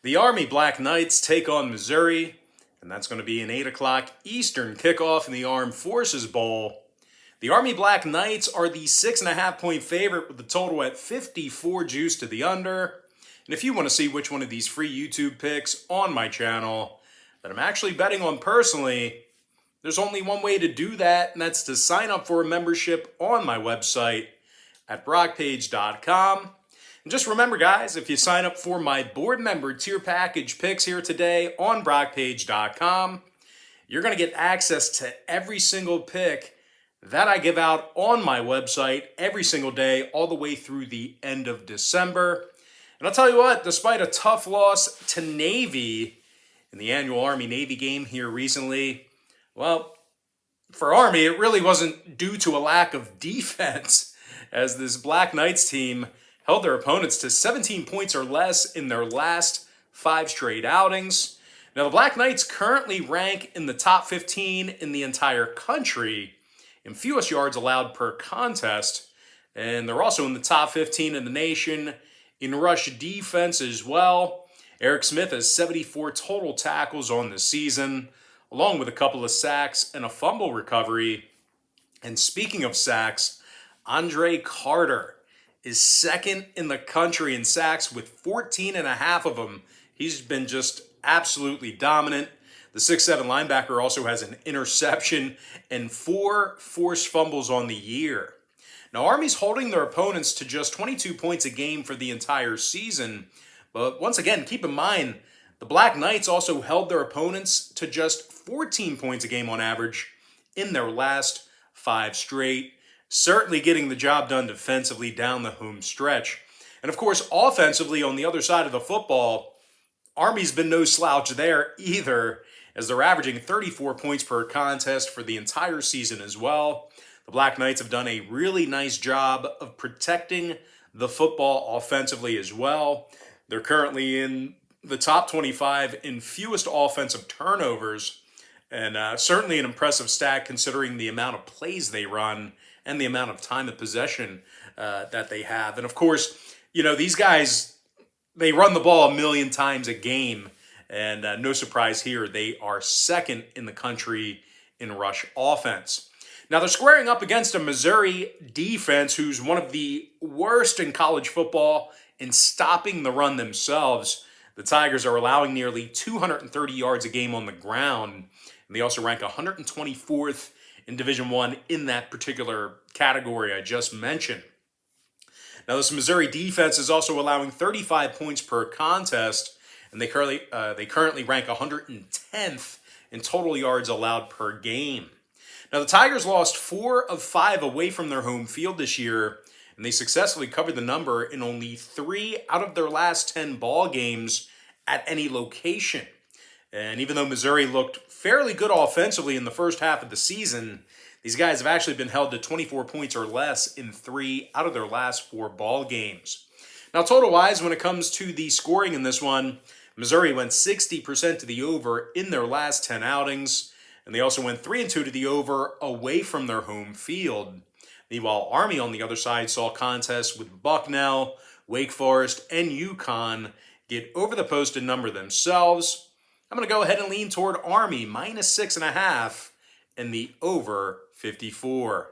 The Army Black Knights take on Missouri, and that's going to be an 8 o'clock Eastern kickoff in the Armed Forces Bowl. The Army Black Knights are the 6.5 point favorite with the total at 54 juice to the under. And if you want to see which one of these free YouTube picks on my channel that I'm actually betting on personally, there's only one way to do that, and that's to sign up for a membership on my website at brockpage.com. And just remember, guys, if you sign up for my board member tier package picks here today on brockpage.com, you're going to get access to every single pick that I give out on my website every single day, all the way through the end of December. And I'll tell you what, despite a tough loss to Navy in the annual Army-Navy game here recently, well, for Army, it really wasn't due to a lack of defense, as this Black Knights team held their opponents to 17 points or less in their last 5 straight outings. Now, the Black Knights currently rank in the top 15 in the entire country in fewest yards allowed per contest, and they're also in the top 15 in the nation in rush defense as well. Eric Smith has 74 total tackles on the season, along with a couple of sacks and a fumble recovery. And speaking of sacks, Andre Carter is second in the country in sacks with 14 and a half of them. He's been just absolutely dominant. The 6'7" linebacker also has an interception and 4 forced fumbles on the year. Now, Army's holding their opponents to just 22 points a game for the entire season. But once again, keep in mind, the Black Knights also held their opponents to just 14 points a game on average in their last 5 straight. Certainly getting the job done defensively down the home stretch. And of course, offensively on the other side of the football, Army's been no slouch there either, as they're averaging 34 points per contest for the entire season as well. The Black Knights have done a really nice job of protecting the football offensively as well. They're currently in the top 25 in fewest offensive turnovers, and certainly an impressive stat considering the amount of plays they run and the amount of time of possession that they have. And of course, you know, these guys, they run the ball 1 million times a game. And no surprise here, they are second in the country in rush offense. Now, they're squaring up against a Missouri defense who's one of the worst in college football in stopping the run themselves. The Tigers are allowing nearly 230 yards a game on the ground. And they also rank 124th in Division I in that particular category I just mentioned. Now, this Missouri defense is also allowing 35 points per contest, and they currently rank 110th in total yards allowed per game. Now, the Tigers lost 4 of 5 away from their home field this year, and they successfully covered the number in only 3 out of their last 10 ball games at any location. And even though Missouri looked fairly good offensively in the first half of the season, these guys have actually been held to 24 points or less in 3 out of their last 4 ball games. Now, total-wise, when it comes to the scoring in this one, Missouri went 60% to the over in their last 10 outings, and they also went 3-2 to the over away from their home field. Meanwhile, Army on the other side saw contests with Bucknell, Wake Forest, and UConn get over the posted number themselves. I'm going to go ahead and lean toward Army, -6.5, and the over 54.